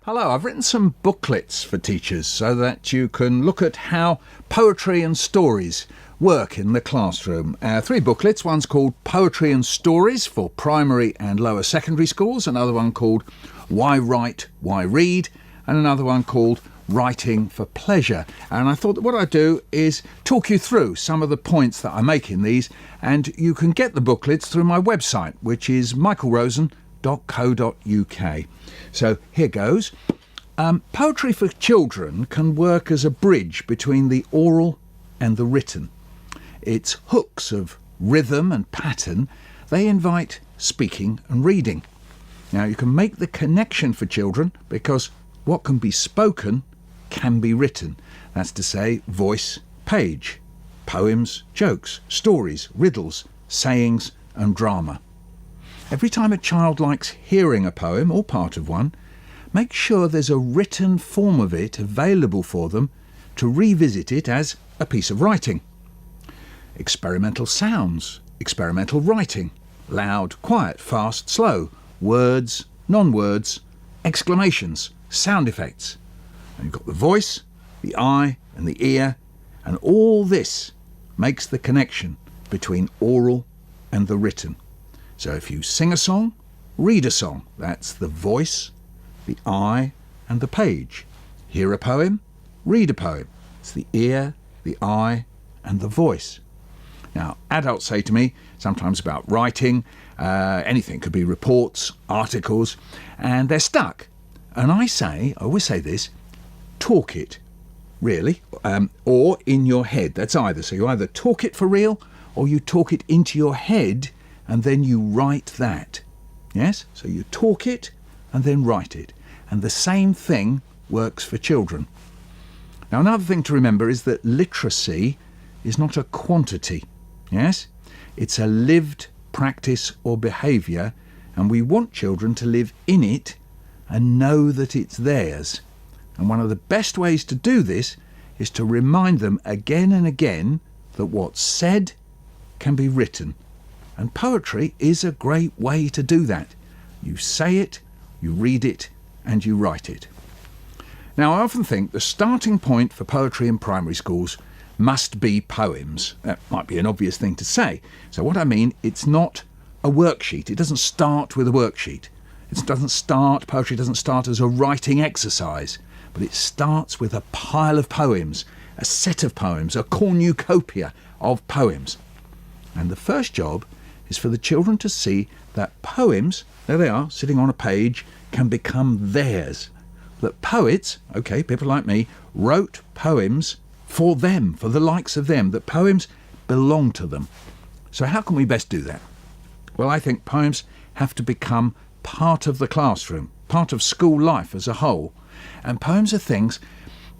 Hello, I've written some booklets for teachers so that you can look at how poetry and stories work in the classroom. 3 booklets. One's called Poetry and Stories for primary and lower secondary schools, another one called Why Write, Why Read, and another one called Writing for Pleasure. And I thought that what I'd do is talk you through some of the points that I make in these, and you can get the booklets through my website, which is michaelrosen.co.uk. So here goes. Poetry for children can work as a bridge between the oral and the written. Its hooks of rhythm and pattern, they invite speaking and reading. Now you can make the connection for children because what can be spoken can be written. That's to say, voice, page, poems, jokes, stories, riddles, sayings and drama. Every time a child likes hearing a poem or part of one, make sure there's a written form of it available for them to revisit it as a piece of writing. Experimental sounds, experimental writing, loud, quiet, fast, slow, words, non-words, exclamations, sound effects. And you've got the voice, the eye and the ear, and all this makes the connection between oral and the written. So if you sing a song, read a song. That's the voice, the eye and the page. Hear a poem, read a poem. It's the ear, the eye and the voice. Now, adults say to me, sometimes about writing, anything could be reports, articles, and they're stuck. And I always say this, talk it, really, or in your head. That's either. So you either talk it for real or you talk it into your head and then you write that. Yes? So you talk it and then write it. And the same thing works for children. Now, another thing to remember is that literacy is not a quantity. Yes? It's a lived practice or behaviour, and we want children to live in it and know that it's theirs. And one of the best ways to do this is to remind them again and again that what's said can be written. And poetry is a great way to do that. You say it, you read it, and you write it. Now, I often think the starting point for poetry in primary schools must be poems. That might be an obvious thing to say. So what I mean, it's not a worksheet. It doesn't start with a worksheet. Poetry doesn't start as a writing exercise, but it starts with a pile of poems, a set of poems, a cornucopia of poems. And the first job is for the children to see that poems, there they are, sitting on a page, can become theirs. That poets, people like me, wrote poems for them, for the likes of them, that poems belong to them. So how can we best do that? Well, I think poems have to become part of the classroom, part of school life as a whole. And poems are things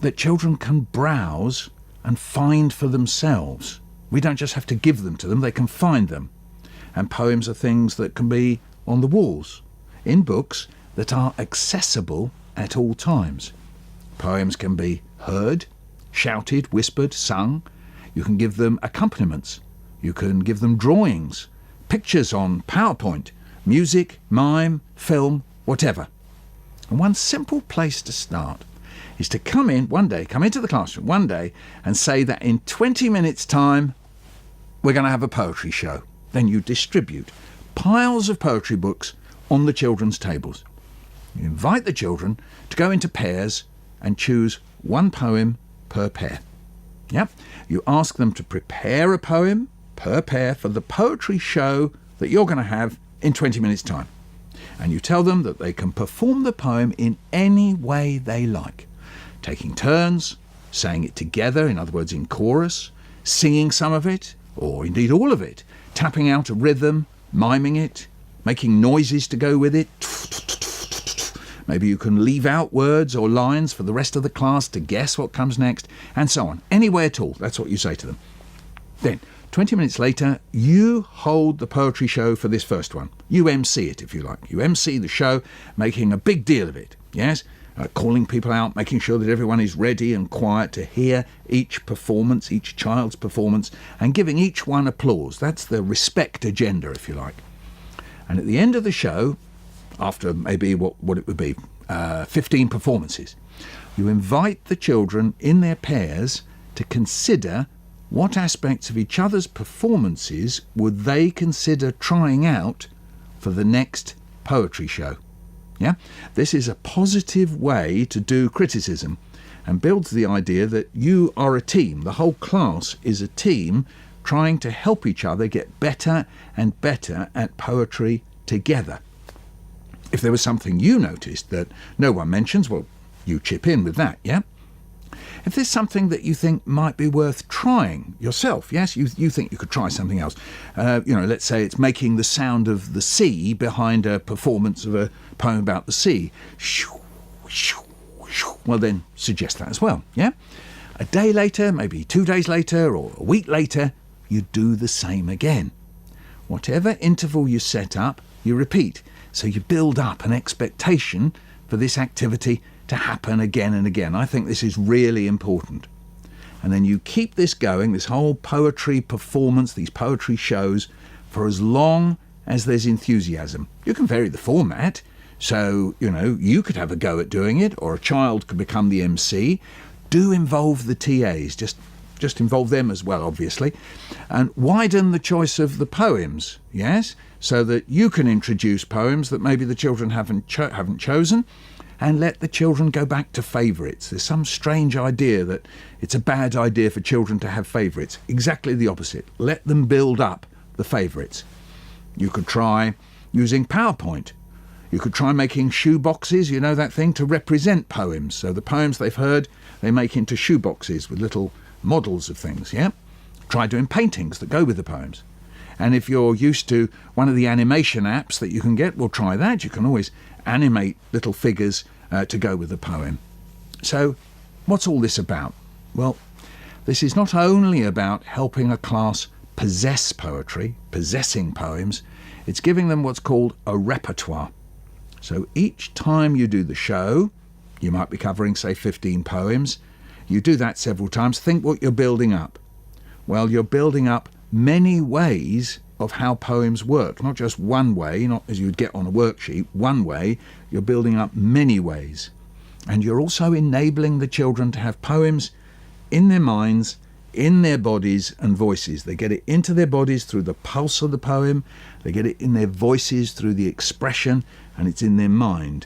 that children can browse and find for themselves. We don't just have to give them to them, they can find them. And poems are things that can be on the walls, in books that are accessible at all times. Poems can be heard, shouted, whispered, sung. You can give them accompaniments. You can give them drawings, pictures on PowerPoint, music, mime, film, whatever. And one simple place to start is to come into the classroom one day and say that in 20 minutes' time, we're going to have a poetry show. Then you distribute piles of poetry books on the children's tables. You invite the children to go into pairs and choose one poem per pair. Yep. You ask them to prepare a poem per pair for the poetry show that you're going to have in 20 minutes' time. And you tell them that they can perform the poem in any way they like, taking turns, saying it together, in other words, in chorus, singing some of it, or indeed all of it, tapping out a rhythm, miming it, making noises to go with it. Maybe you can leave out words or lines for the rest of the class to guess what comes next, and so on. Any way at all, that's what you say to them. Then, 20 minutes later, you hold the poetry show for this first one. You MC it, if you like. You MC the show, making a big deal of it, yes? Calling people out, making sure that everyone is ready and quiet to hear each performance, each child's performance, and giving each one applause. That's the respect agenda, if you like. And at the end of the show, after maybe what it would be, 15 performances. You invite the children in their pairs to consider what aspects of each other's performances would they consider trying out for the next poetry show. Yeah? This is a positive way to do criticism and builds the idea that you are a team. The whole class is a team trying to help each other get better and better at poetry together. If there was something you noticed that no one mentions, well, you chip in with that, yeah? If there's something that you think might be worth trying yourself, yes, you think you could try something else. Let's say it's making the sound of the sea behind a performance of a poem about the sea. Well, then suggest that as well, yeah? A day later, maybe 2 days later, or a week later, you do the same again. Whatever interval you set up, you repeat. So you build up an expectation for this activity to happen again and again. I think this is really important. And then you keep this going, this whole poetry performance, these poetry shows, for as long as there's enthusiasm. You can vary the format. So, you could have a go at doing it, or a child could become the MC. Do involve the TAs, just involve them as well, obviously. And widen the choice of the poems, yes? So that you can introduce poems that maybe the children haven't chosen, and let the children go back to favourites. There's some strange idea that it's a bad idea for children to have favourites. Exactly the opposite. Let them build up the favourites. You could try using PowerPoint. You could try making shoe boxes, that thing, to represent poems. So the poems they've heard, they make into shoe boxes with little models of things, yeah? Try doing paintings that go with the poems. And if you're used to one of the animation apps that you can get, well, try that. You can always animate little figures to go with the poem. So what's all this about? Well, this is not only about helping a class possess poetry, possessing poems, it's giving them what's called a repertoire. So each time you do the show, you might be covering, say, 15 poems. You do that several times. Think what you're building up. Well, you're building up many ways of how poems work, not just one way, not as you'd get on a worksheet, one way. You're building up many ways. And you're also enabling the children to have poems in their minds, in their bodies and voices. They get it into their bodies through the pulse of the poem, they get it in their voices through the expression, and it's in their mind.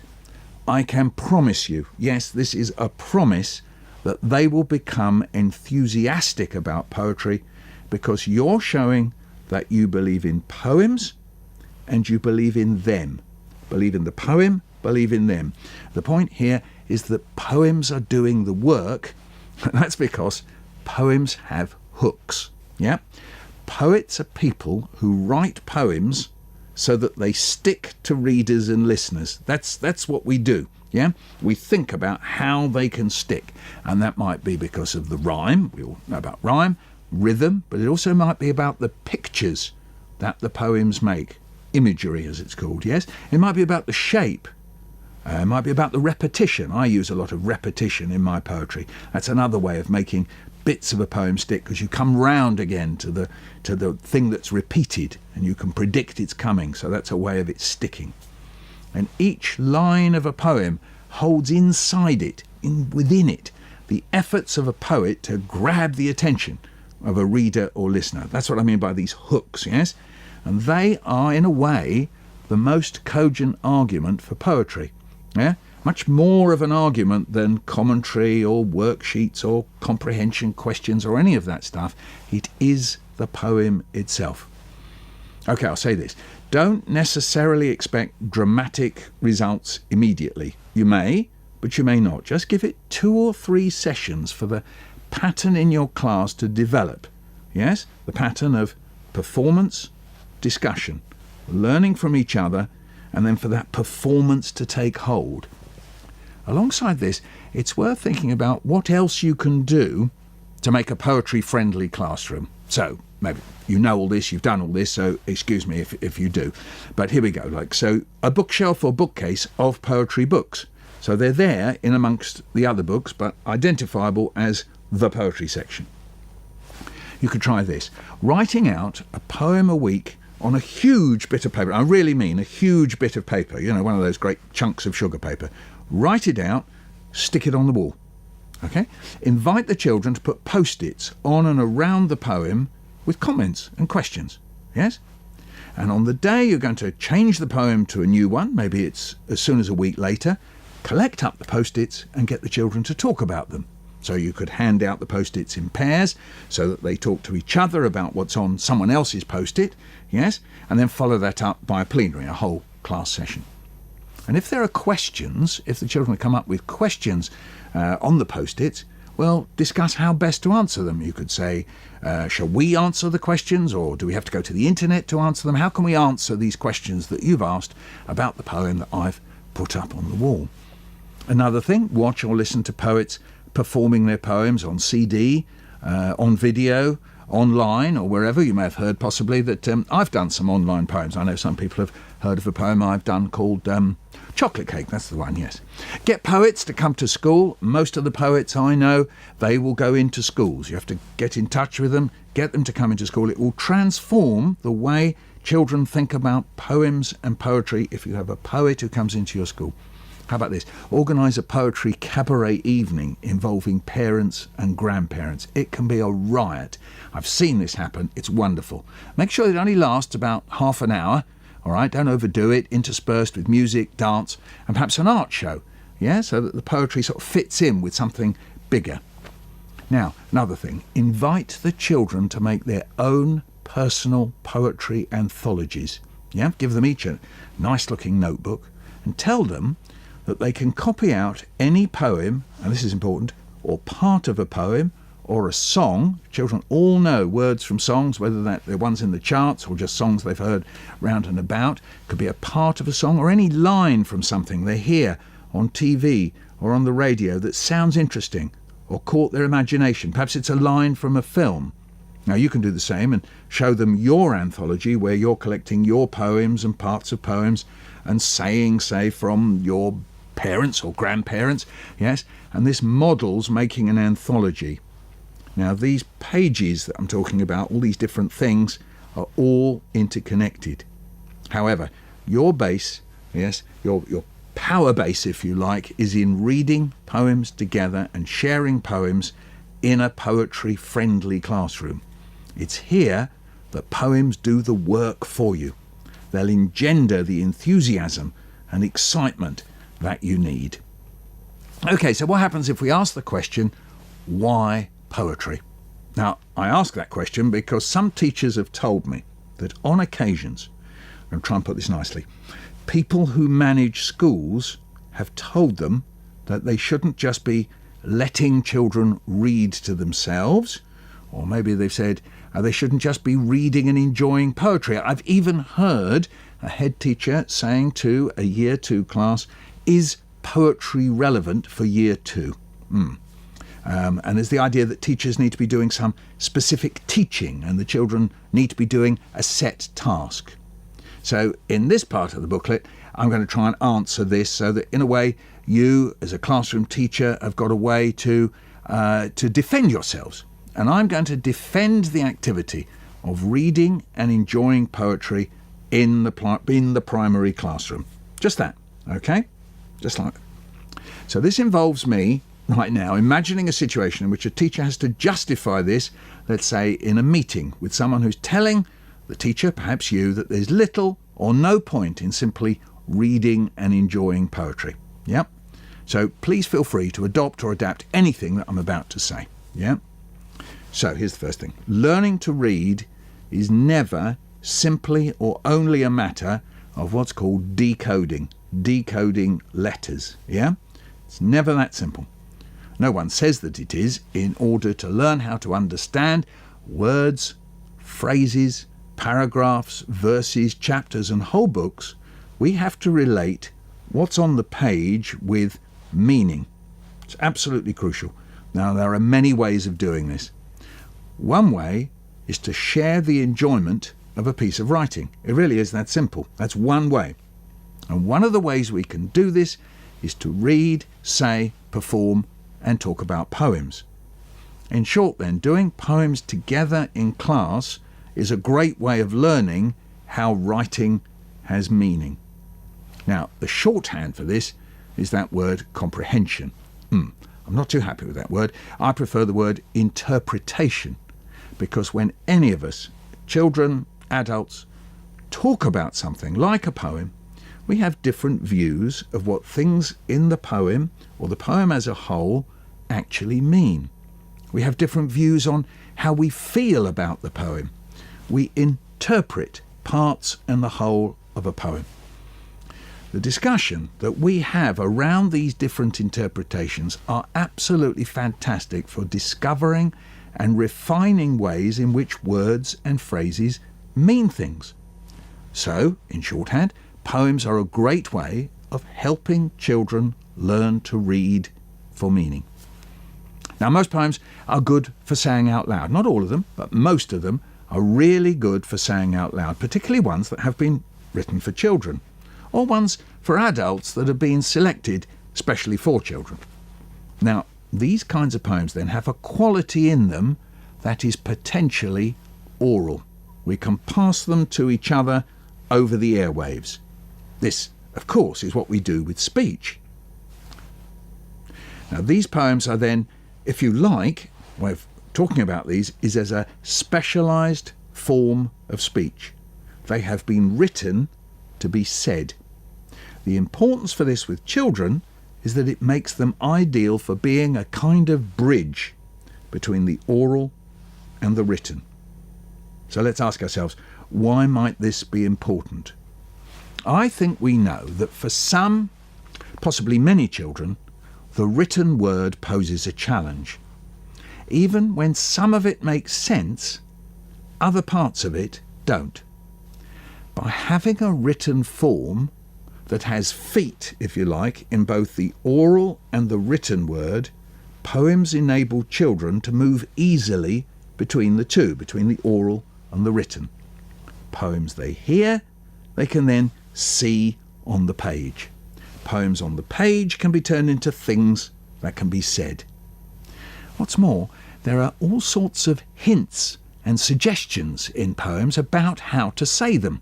I can promise you, yes, this is a promise, that they will become enthusiastic about poetry because you're showing that you believe in poems and you believe in them. Believe in the poem, believe in them. The point here is that poems are doing the work, and that's because poems have hooks. Yeah? Poets are people who write poems so that they stick to readers and listeners. That's what we do. Yeah? We think about how they can stick. And that might be because of the rhyme. We all know about rhyme, rhythm, but it also might be about the pictures that the poems make. Imagery, as it's called, yes? It might be about the shape. It might be about the repetition. I use a lot of repetition in my poetry. That's another way of making bits of a poem stick, because you come round again to the thing that's repeated and you can predict it's coming. So that's a way of it sticking. And each line of a poem holds inside it, within it, the efforts of a poet to grab the attention of a reader or listener. That's what I mean by these hooks, yes? And they are, in a way, the most cogent argument for poetry. Yeah? Much more of an argument than commentary or worksheets or comprehension questions or any of that stuff. It is the poem itself. Okay, I'll say this. Don't necessarily expect dramatic results immediately. You may, but you may not. Just give it 2 or 3 sessions for the pattern in your class to develop. Yes? The pattern of performance, discussion, learning from each other, and then for that performance to take hold. Alongside this, it's worth thinking about what else you can do to make a poetry-friendly classroom. So, maybe you know all this, you've done all this, so excuse me if you do. But here we go. So a bookshelf or bookcase of poetry books. So they're there in amongst the other books, but identifiable as the poetry section. You could try this. Writing out a poem a week on a huge bit of paper. I really mean a huge bit of paper, one of those great chunks of sugar paper. write it out, stick it on the wall. Okay? Invite the children to put post-its on and around the poem with comments and questions. Yes? And on the day you're going to change the poem to a new one, maybe it's as soon as a week later, collect up the post-its and get the children to talk about them. So you could hand out the post-its in pairs so that they talk to each other about what's on someone else's post-it, yes, and then follow that up by a plenary, a whole class session. And if there are questions, if the children come up with questions on the post-its, well, discuss how best to answer them. You could say, shall we answer the questions, or do we have to go to the internet to answer them? How can we answer these questions that you've asked about the poem that I've put up on the wall? Another thing, watch or listen to poets performing their poems on CD, on video, online, or wherever. You may have heard possibly that I've done some online poems. I know some people have heard of a poem I've done called Chocolate Cake. That's the one, yes. Get poets to come to school. Most of the poets I know, they will go into schools. You have to get in touch with them, get them to come into school. It will transform the way children think about poems and poetry if you have a poet who comes into your school. How about this? Organise a poetry cabaret evening involving parents and grandparents. It can be a riot. I've seen this happen. It's wonderful. Make sure it only lasts about half an hour. All right, don't overdo it, interspersed with music, dance, and perhaps an art show, yeah, so that the poetry sort of fits in with something bigger. Now, another thing, invite the children to make their own personal poetry anthologies, yeah, give them each a nice-looking notebook, and tell them that they can copy out any poem, and this is important, or part of a poem, or a song. Children all know words from songs, whether they're ones in the charts or just songs they've heard round and about. Could be a part of a song or any line from something they hear on TV or on the radio that sounds interesting or caught their imagination. Perhaps it's a line from a film. Now you can do the same and show them your anthology where you're collecting your poems and parts of poems and saying, say, from your parents or grandparents, yes, and this models making an anthology. Now, these pages that I'm talking about, all these different things, are all interconnected. However, your base, yes, your power base, if you like, is in reading poems together and sharing poems in a poetry-friendly classroom. It's here that poems do the work for you. They'll engender the enthusiasm and excitement that you need. Okay, so what happens if we ask the question, why poetry? Now, I ask that question because some teachers have told me that on occasions, I'm going to try and put this nicely, people who manage schools have told them that they shouldn't just be letting children read to themselves, or maybe they've said they shouldn't just be reading and enjoying poetry. I've even heard a head teacher saying to a Year 2 class, is poetry relevant for Year 2? And there's the idea that teachers need to be doing some specific teaching and the children need to be doing a set task. So in this part of the booklet, I'm going to try and answer this so that in a way you as a classroom teacher have got a way to defend yourselves. And I'm going to defend the activity of reading and enjoying poetry in the primary classroom. Just that, okay? Just like that. So this involves me right now imagining a situation in which a teacher has to justify this, let's say in a meeting with someone who's telling the teacher, perhaps you, that there's little or no point in simply reading and enjoying poetry. Yeah? So please feel free to adopt or adapt anything that I'm about to say. Yeah? So here's the first thing. Learning to read is never simply or only a matter of what's called decoding letters. Yeah? It's never that simple. No one says that it is. In order to learn how to understand words, phrases, paragraphs, verses, chapters and whole books, we have to relate what's on the page with meaning. It's absolutely crucial. Now, there are many ways of doing this. One way is to share the enjoyment of a piece of writing. It really is that simple. That's one way. And one of the ways we can do this is to read, say, perform, and talk about poems. In short then, doing poems together in class is a great way of learning how writing has meaning. Now, the shorthand for this is that word comprehension. I'm not too happy with that word. I prefer the word interpretation, because when any of us, children, adults, talk about something like a poem, we have different views of what things in the poem, or the poem as a whole, actually mean. We have different views on how we feel about the poem. We interpret parts and the whole of a poem. The discussion that we have around these different interpretations are absolutely fantastic for discovering and refining ways in which words and phrases mean things. So, in shorthand, poems are a great way of helping children learn to read for meaning. Now, most poems are good for saying out loud. Not all of them, but most of them are really good for saying out loud, particularly ones that have been written for children, or ones for adults that have been selected specially for children. Now, these kinds of poems then have a quality in them that is potentially oral. We can pass them to each other over the airwaves. This, of course, is what we do with speech. Now, these poems are then, if you like, way of talking about these is as a specialised form of speech. They have been written to be said. The importance for this with children is that it makes them ideal for being a kind of bridge between the oral and the written. So let's ask ourselves, why might this be important? I think we know that for some, possibly many children, the written word poses a challenge. Even when some of it makes sense, other parts of it don't. By having a written form that has feet, if you like, in both the oral and the written word, poems enable children to move easily between the two, between the oral and the written. Poems they hear, they can then see on the page. Poems on the page can be turned into things that can be said. What's more, there are all sorts of hints and suggestions in poems about how to say them.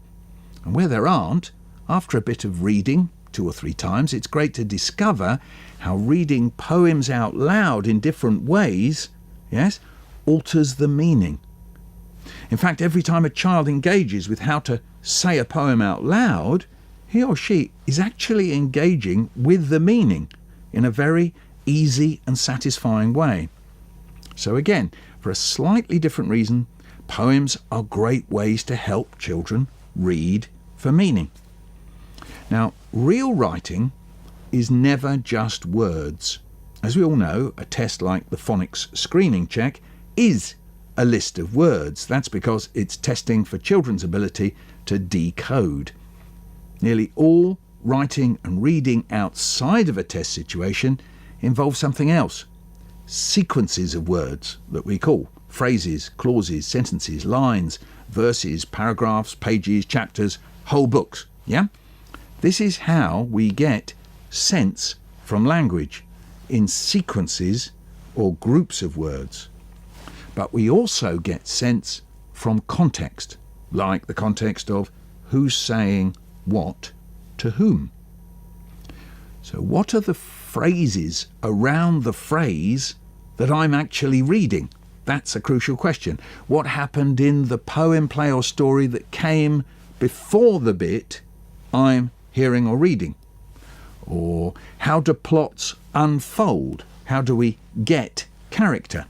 And where there aren't, after a bit of reading, 2 or 3 times, it's great to discover how reading poems out loud in different ways, alters the meaning. In fact, every time a child engages with how to say a poem out loud, he or she is actually engaging with the meaning in a very easy and satisfying way. So again, for a slightly different reason, poems are great ways to help children read for meaning. Now, real writing is never just words. As we all know, a test like the phonics screening check is a list of words. That's because it's testing for children's ability to decode. Nearly all writing and reading outside of a test situation involves something else. Sequences of words that we call phrases, clauses, sentences, lines, verses, paragraphs, pages, chapters, whole books. This is how we get sense from language, in sequences or groups of words. But we also get sense from context, like the context of who's saying what to whom. So what are the phrases around the phrase that I'm actually reading? That's a crucial question. What happened in the poem, play or story that came before the bit I'm hearing or reading? Or how do plots unfold? How do we get character?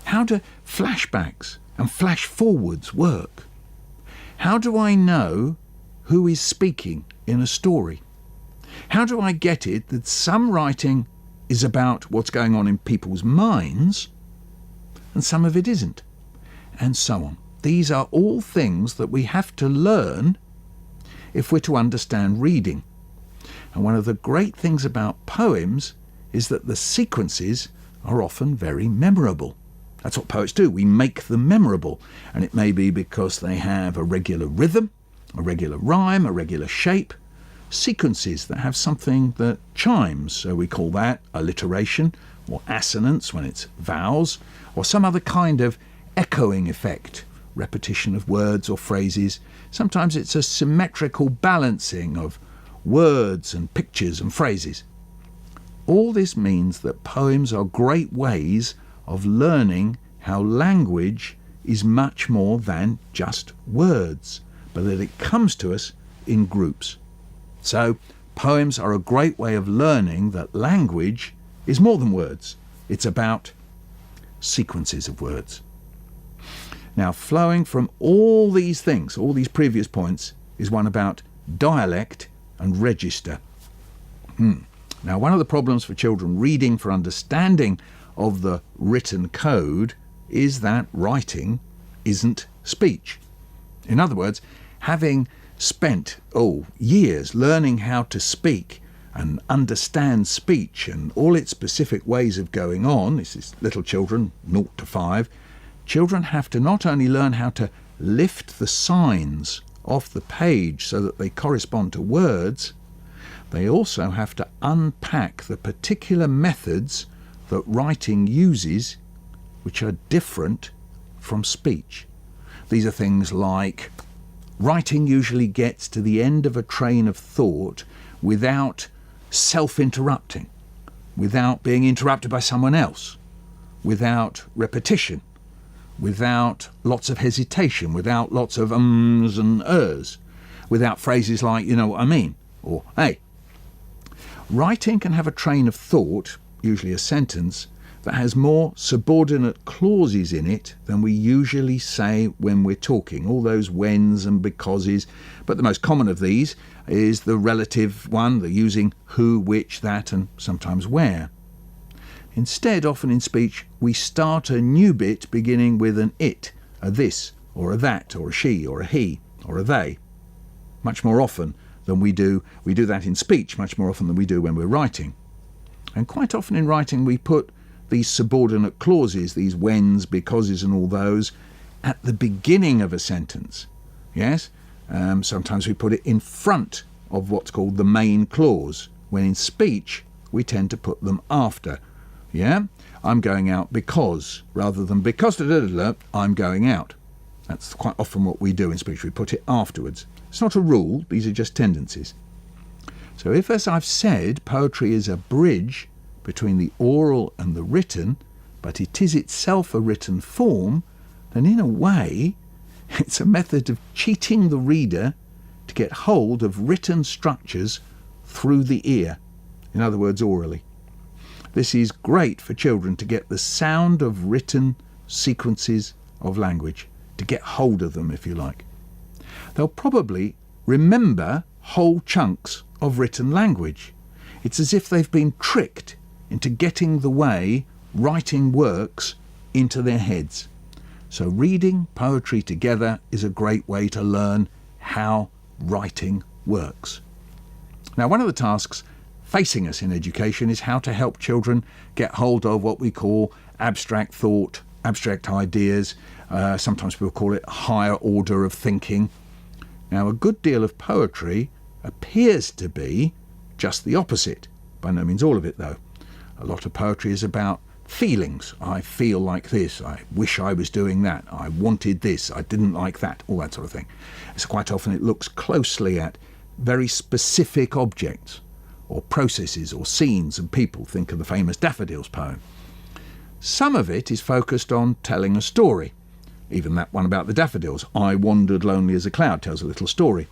How do flashbacks and flash forwards work? How do I know who is speaking in a story? How do I get it that some writing is about what's going on in people's minds and some of it isn't? And so on. These are all things that we have to learn if we're to understand reading. And one of the great things about poems is that the sequences are often very memorable. That's what poets do. We make them memorable. And it may be because they have a regular rhythm, a regular rhyme, a regular shape, sequences that have something that chimes. So we call that alliteration, or assonance when it's vowels, or some other kind of echoing effect, repetition of words or phrases. Sometimes it's a symmetrical balancing of words and pictures and phrases. All this means that poems are great ways of learning how language is much more than just words, but that it comes to us in groups. So, poems are a great way of learning that language is more than words. It's about sequences of words. Now, flowing from all these things, all these previous points, is one about dialect and register. Now, one of the problems for children reading for understanding of the written code is that writing isn't speech. In other words, having spent years learning how to speak and understand speech and all its specific ways of going on, this is little children, 0 to 5, children have to not only learn how to lift the signs off the page so that they correspond to words, they also have to unpack the particular methods that writing uses, which are different from speech. These are things like writing usually gets to the end of a train of thought without self-interrupting, without being interrupted by someone else, without repetition, without lots of hesitation, without lots of ums and ers, without phrases like, you know what I mean, or hey. Writing can have a train of thought, usually a sentence, that has more subordinate clauses in it than we usually say when we're talking, all those whens and becauses, but the most common of these is the relative one, the using who, which, that, and sometimes where. Instead, often in speech, we start a new bit beginning with an it, a this, or a that, or a she, or a he, or a they. Much more often than we do that in speech, much more often than we do when we're writing. And quite often in writing we put these subordinate clauses, these whens, becauses and all those, at the beginning of a sentence. Yes? Sometimes we put it in front of what's called the main clause, when in speech we tend to put them after. Yeah? I'm going out because, rather than because I'm going out. That's quite often what we do in speech. We put it afterwards. It's not a rule, these are just tendencies. So if, as I've said, poetry is a bridge between the oral and the written, but it is itself a written form, then in a way it's a method of cheating the reader to get hold of written structures through the ear, in other words, orally. This is great for children to get the sound of written sequences of language, to get hold of them, if you like. They'll probably remember whole chunks of written language. It's as if they've been tricked into getting the way writing works into their heads. So reading poetry together is a great way to learn how writing works. Now, one of the tasks facing us in education is how to help children get hold of what we call abstract thought, abstract ideas. Sometimes people call it a higher order of thinking. Now, a good deal of poetry appears to be just the opposite. By no means all of it, though. A lot of poetry is about feelings. I feel like this. I wish I was doing that. I wanted this. I didn't like that. All that sort of thing. So quite often it looks closely at very specific objects or processes or scenes and people. Think of the famous Daffodils poem. Some of it is focused on telling a story. Even that one about the daffodils, I wandered lonely as a cloud, tells a little story.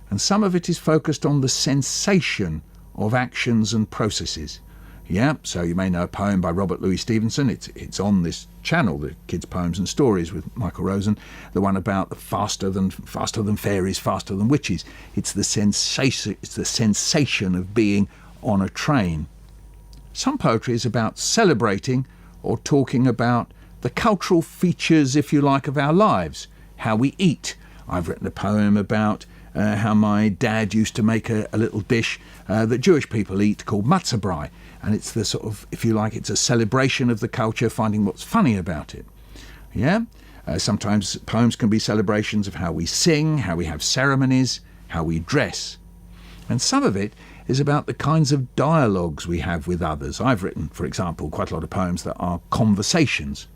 And some of it is focused on the sensation of actions and processes. Yeah, so you may know a poem by Robert Louis Stevenson. It's on this channel, the Kids' Poems and Stories with Michael Rosen. The one about the faster than fairies, faster than witches. It's the sensation of being on a train. Some poetry is about celebrating or talking about the cultural features, if you like, of our lives, how we eat. I've written a poem about how my dad used to make a little dish that Jewish people eat called matzah brai. And it's the sort of, if you like, it's a celebration of the culture, finding what's funny about it. Yeah? Sometimes poems can be celebrations of how we sing, how we have ceremonies, how we dress. And some of it is about the kinds of dialogues we have with others. I've written, for example, quite a lot of poems that are conversations.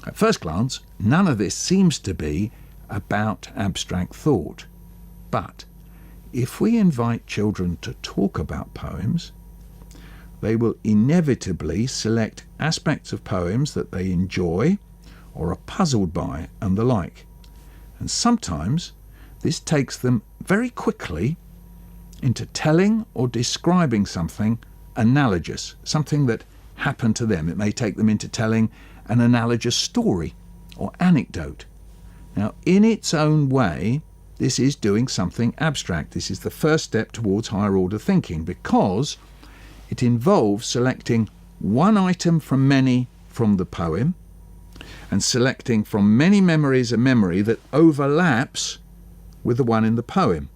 At first glance, none of this seems to be about abstract thought. But if we invite children to talk about poems, they will inevitably select aspects of poems that they enjoy or are puzzled by and the like. And sometimes this takes them very quickly into telling or describing something analogous, something that happened to them. It may take them into telling an analogous story or anecdote. Now, in its own way, this is doing something abstract. This is the first step towards higher order thinking, because it involves selecting one item from many from the poem and selecting from many memories a memory that overlaps with the one in the poem.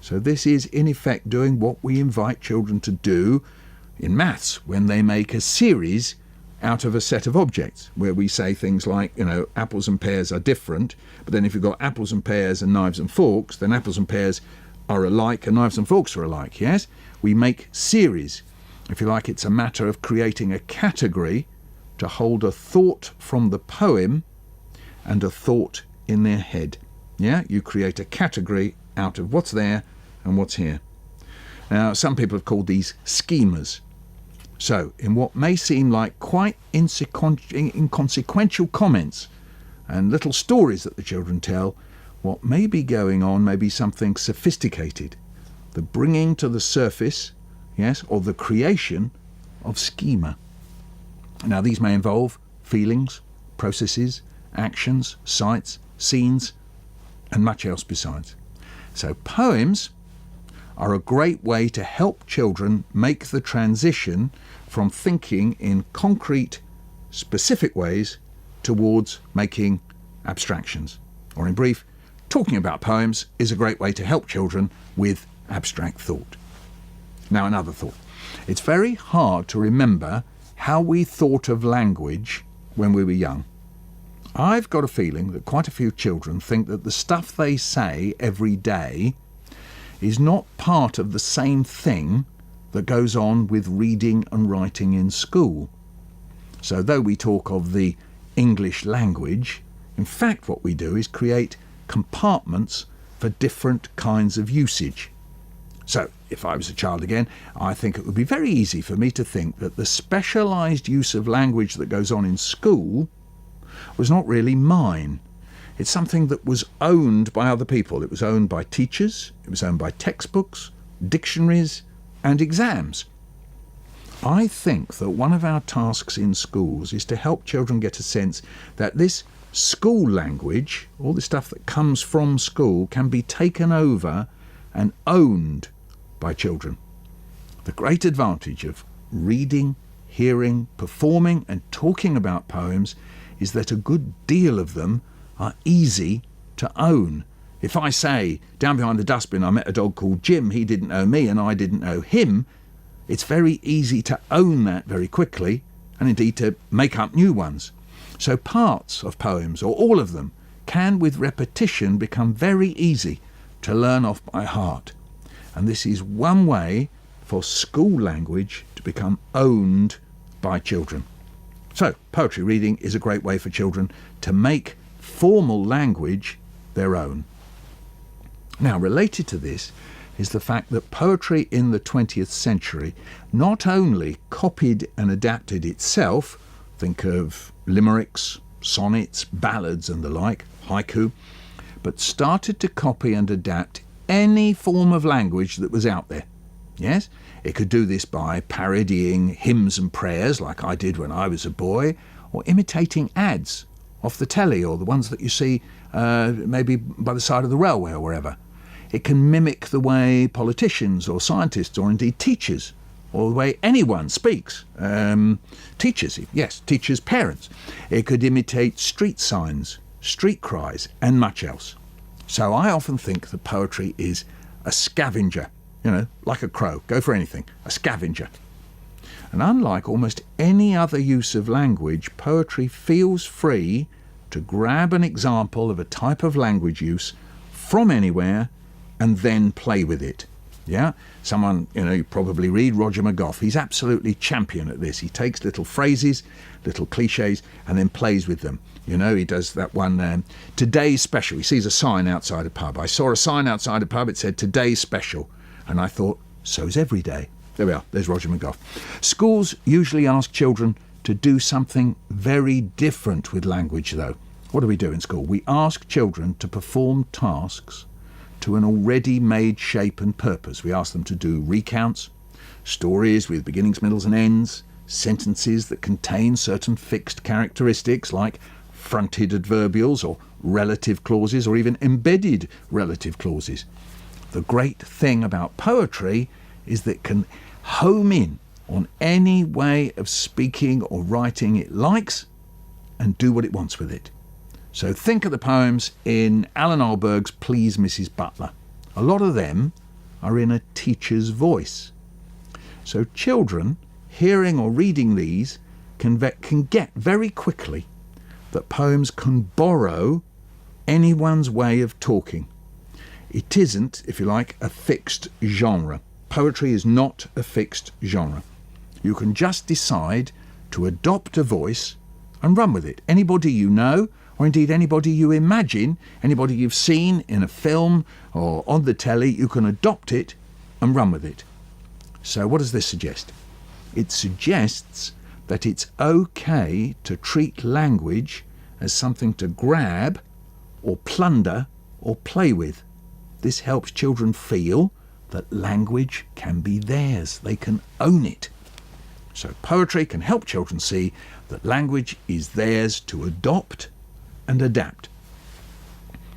So this is in effect doing what we invite children to do in maths when they make a series out of a set of objects, where we say things like, apples and pears are different, but then if you've got apples and pears and knives and forks, then apples and pears are alike and knives and forks are alike, yes? We make series. If you like, it's a matter of creating a category to hold a thought from the poem and a thought in their head. Yeah, you create a category out of what's there and what's here. Now, some people have called these schemas. So, in what may seem like quite inconsequential comments and little stories that the children tell, what may be going on may be something sophisticated, the bringing to the surface, yes, or the creation of schema. Now, these may involve feelings, processes, actions, sights, scenes, and much else besides. So, poems are a great way to help children make the transition from thinking in concrete, specific ways towards making abstractions. Or in brief, talking about poems is a great way to help children with abstract thought. Now, another thought. It's very hard to remember how we thought of language when we were young. I've got a feeling that quite a few children think that the stuff they say every day is not part of the same thing that goes on with reading and writing in school. So though we talk of the English language, in fact what we do is create compartments for different kinds of usage. So if I was a child again, I think it would be very easy for me to think that the specialised use of language that goes on in school was not really mine. It's something that was owned by other people. It was owned by teachers, it was owned by textbooks, dictionaries, and exams. I think that one of our tasks in schools is to help children get a sense that this school language, all the stuff that comes from school, can be taken over and owned by children. The great advantage of reading, hearing, performing, and talking about poems is that a good deal of them are easy to own. If I say, down behind the dustbin I met a dog called Jim, he didn't know me and I didn't know him, it's very easy to own that very quickly, and indeed to make up new ones. So parts of poems, or all of them, can with repetition become very easy to learn off by heart. And this is one way for school language to become owned by children. So poetry reading is a great way for children to make formal language their own. Now, related to this is the fact that poetry in the 20th century not only copied and adapted itself, think of limericks, sonnets, ballads and the like, haiku, but started to copy and adapt any form of language that was out there. Yes, it could do this by parodying hymns and prayers like I did when I was a boy, or imitating ads off the telly or the ones that you see maybe by the side of the railway or wherever. It can mimic the way politicians or scientists or indeed teachers, or the way anyone speaks. Teachers, parents. It could imitate street signs, street cries, and much else. So I often think that poetry is a scavenger, like a crow, go for anything, a scavenger. And unlike almost any other use of language, poetry feels free to grab an example of a type of language use from anywhere and then play with it. Yeah, someone, you probably read Roger McGough. He's absolutely champion at this. He takes little phrases, little cliches, and then plays with them. He does that one, today's special. He sees a sign outside a pub. I saw a sign outside a pub. It said, today's special. And I thought, so's every day. There we are. There's Roger McGough. Schools usually ask children to do something very different with language, though. What do we do in school? We ask children to perform tasks to an already made shape and purpose. We ask them to do recounts, stories with beginnings, middles and ends, sentences that contain certain fixed characteristics like fronted adverbials or relative clauses or even embedded relative clauses. The great thing about poetry is that it can home in on any way of speaking or writing it likes and do what it wants with it. So think of the poems in Alan Alberg's Please Mrs. Butler. A lot of them are in a teacher's voice. So children hearing or reading these can get very quickly that poems can borrow anyone's way of talking. It isn't, if you like, a fixed genre. Poetry is not a fixed genre. You can just decide to adopt a voice and run with it. Anybody you know, or indeed anybody you imagine, anybody you've seen in a film or on the telly, you can adopt it and run with it. So what does this suggest? It suggests that it's okay to treat language as something to grab or plunder or play with. This helps children feel that language can be theirs. They can own it. So poetry can help children see that language is theirs to adopt and adapt.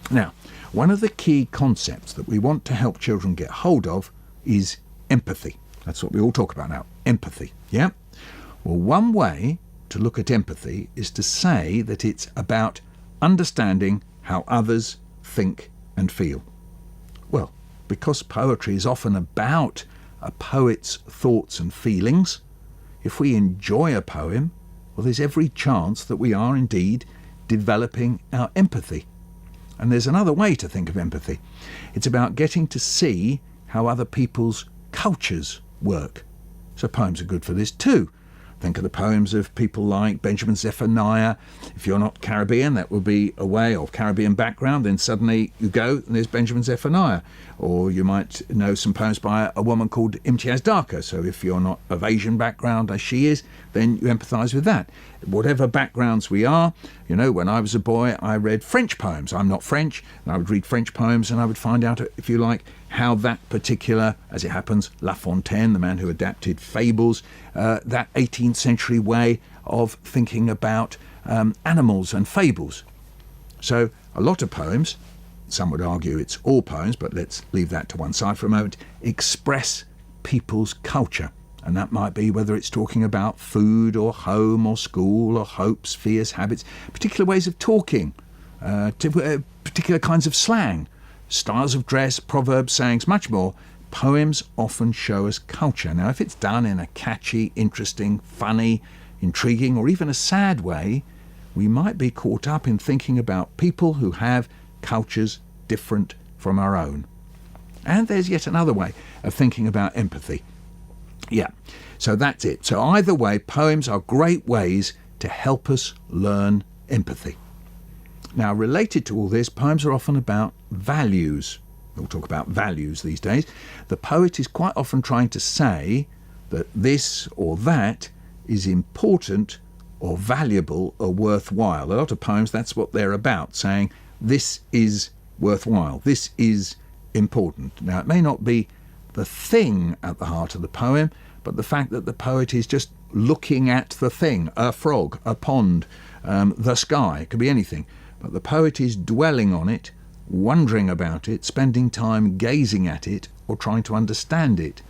Now, one of the key concepts that we want to help children get hold of is empathy. That's what we all talk about now, empathy, yeah? Well, one way to look at empathy is to say that it's about understanding how others think and feel. Well, because poetry is often about a poet's thoughts and feelings, if we enjoy a poem, well, there's every chance that we are indeed developing our empathy. And there's another way to think of empathy. It's about getting to see how other people's cultures work. So poems are good for this too. Think of the poems of people like Benjamin Zephaniah. If you're not Caribbean, that would be a way of Caribbean background. Then suddenly you go and there's Benjamin Zephaniah. Or you might know some poems by a woman called Imtiaz Darka. So if you're not of Asian background as she is, then you empathise with that. Whatever backgrounds we are, you know, when I was a boy, I read French poems. I'm not French, and I would read French poems and I would find out, if you like, how that particular, as it happens, La Fontaine, the man who adapted fables, that 18th century way of thinking about animals and fables. So a lot of poems, some would argue it's all poems, but let's leave that to one side for a moment, express people's culture. And that might be whether it's talking about food or home or school or hopes, fears, habits, particular ways of talking, particular kinds of slang, styles of dress, proverbs, sayings, much more. Poems often show us culture. Now, if it's done in a catchy, interesting, funny, intriguing, or even a sad way, we might be caught up in thinking about people who have cultures different from our own. And there's yet another way of thinking about empathy. Yeah, so that's it. So either way, poems are great ways to help us learn empathy. Now, related to all this, poems are often about values. We'll talk about values these days. The poet is quite often trying to say that this or that is important or valuable or worthwhile. A lot of poems, that's what they're about, saying this is worthwhile, this is important. Now, it may not be the thing at the heart of the poem, but the fact that the poet is just looking at the thing, a frog, a pond, the sky, it could be anything. But the poet is dwelling on it, wondering about it, spending time gazing at it or trying to understand it.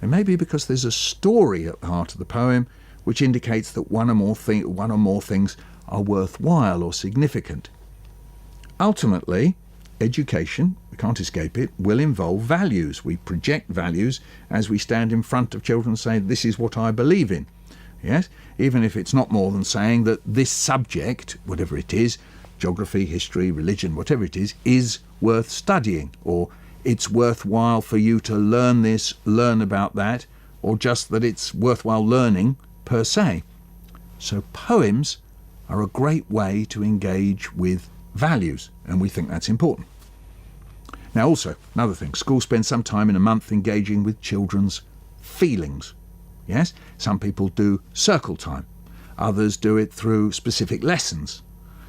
It may be because there's a story at the heart of the poem which indicates that one or more things are worthwhile or significant. Ultimately, education, we can't escape it, will involve values. We project values as we stand in front of children and say, this is what I believe in. Yes, even if it's not more than saying that this subject, whatever it is, geography, history, religion, whatever it is worth studying, or it's worthwhile for you to learn this, learn about that, or just that it's worthwhile learning per se. So poems are a great way to engage with values, and we think that's important. Now also, another thing, schools spend some time in a month engaging with children's feelings. Yes, some people do circle time. Others do it through specific lessons.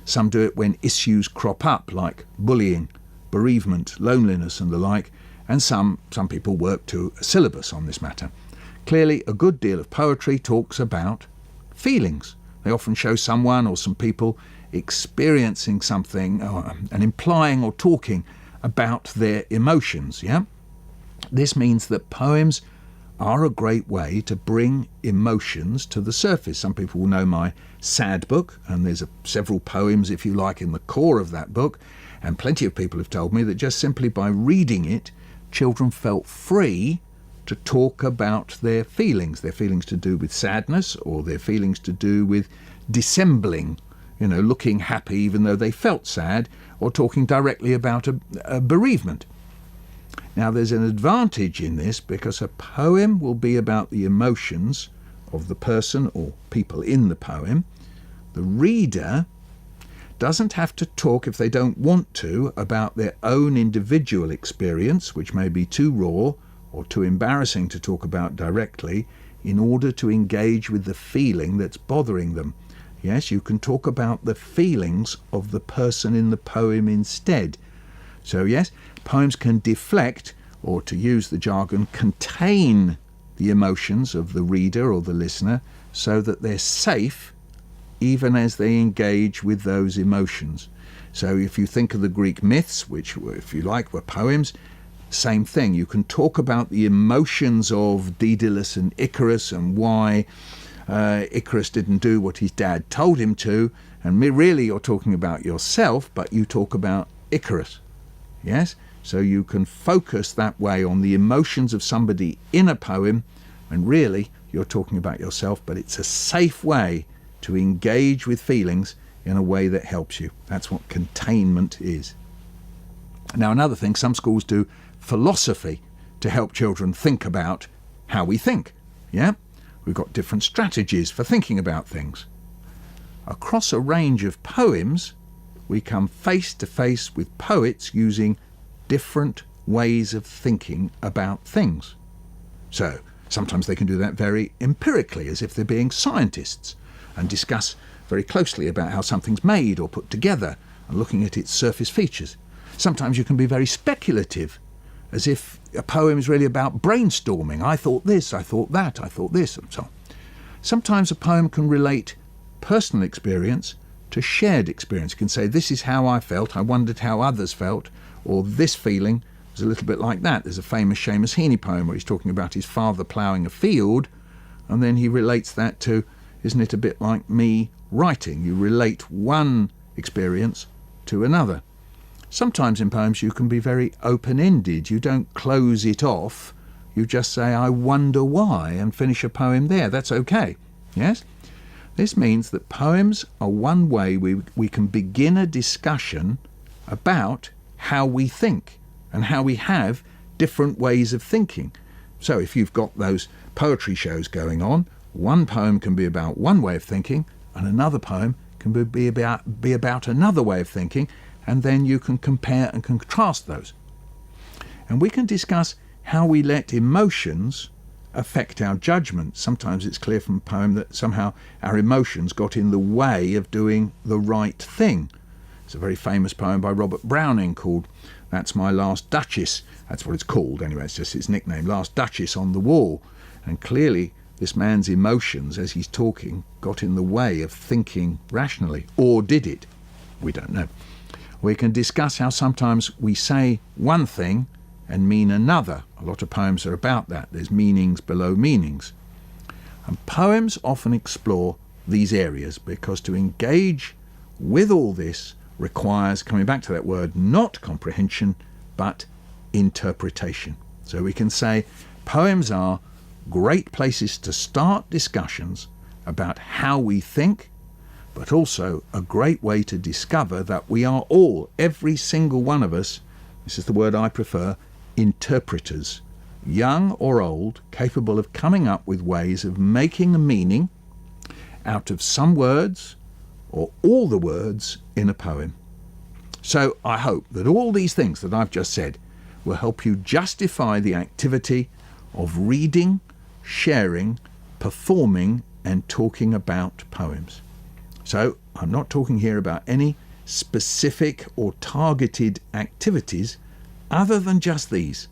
Some do it when issues crop up, like bullying, bereavement, loneliness and the like, and some people work to a syllabus on this matter. Clearly, a good deal of poetry talks about feelings. They often show someone or some people experiencing something and implying or talking about their emotions. Yeah, this means that poems are a great way to bring emotions to the surface. Some people will know my sad book, and there's several poems, if you like, in the core of that book, and plenty of people have told me that just simply by reading it, children felt free to talk about their feelings to do with sadness, or their feelings to do with dissembling, looking happy even though they felt sad, or talking directly about a bereavement. Now, there's an advantage in this, because a poem will be about the emotions of the person or people in the poem. The reader doesn't have to talk, if they don't want to, about their own individual experience, which may be too raw or too embarrassing to talk about directly, in order to engage with the feeling that's bothering them. Yes, you can talk about the feelings of the person in the poem instead. So yes, poems can deflect, or to use the jargon, contain the emotions of the reader or the listener, so that they're safe even as they engage with those emotions. So if you think of the Greek myths, which, if you like, were poems, same thing. You can talk about the emotions of Daedalus and Icarus, and why Icarus didn't do what his dad told him to, and really you're talking about yourself, but you talk about Icarus. Yes? So you can focus that way on the emotions of somebody in a poem, and really you're talking about yourself, but it's a safe way to engage with feelings in a way that helps you. That's what containment is. Now, another thing, some schools do philosophy to help children think about how we think. Yeah? We've got different strategies for thinking about things. Across a range of poems, we come face to face with poets using different ways of thinking about things. So sometimes they can do that very empirically, as if they're being scientists, and discuss very closely about how something's made or put together, and looking at its surface features. Sometimes you can be very speculative, as if a poem is really about brainstorming. I thought this, I thought that, I thought this, and so on. Sometimes a poem can relate personal experience to shared experience. You can say, this is how I felt, I wondered how others felt, or this feeling was a little bit like that. There's a famous Seamus Heaney poem where he's talking about his father ploughing a field, and then he relates that to, isn't it a bit like me writing? You relate one experience to another. Sometimes in poems you can be very open-ended. You don't close it off. You just say, I wonder why, and finish a poem there. That's okay. Yes? This means that poems are one way we can begin a discussion about how we think and how we have different ways of thinking. So if you've got those poetry shows going on, one poem can be about one way of thinking, and another poem can be about another way of thinking, and then you can compare and contrast those. And we can discuss how we let emotions affect our judgment. Sometimes it's clear from a poem that somehow our emotions got in the way of doing the right thing. It's a very famous poem by Robert Browning called That's My Last Duchess. That's what it's called anyway, it's just its nickname, Last Duchess on the Wall. And clearly this man's emotions as he's talking got in the way of thinking rationally. Or did it? We don't know. We can discuss how sometimes we say one thing and mean another. A lot of poems are about that. There's meanings below meanings. And poems often explore these areas, because to engage with all this requires, coming back to that word, not comprehension, but interpretation. So we can say poems are great places to start discussions about how we think, but also a great way to discover that we are all, every single one of us, this is the word I prefer, interpreters, young or old, capable of coming up with ways of making a meaning out of some words or all the words in a poem. So I hope that all these things that I've just said will help you justify the activity of reading sharing, performing and talking about poems. So I'm not talking here about any specific or targeted activities other than just these.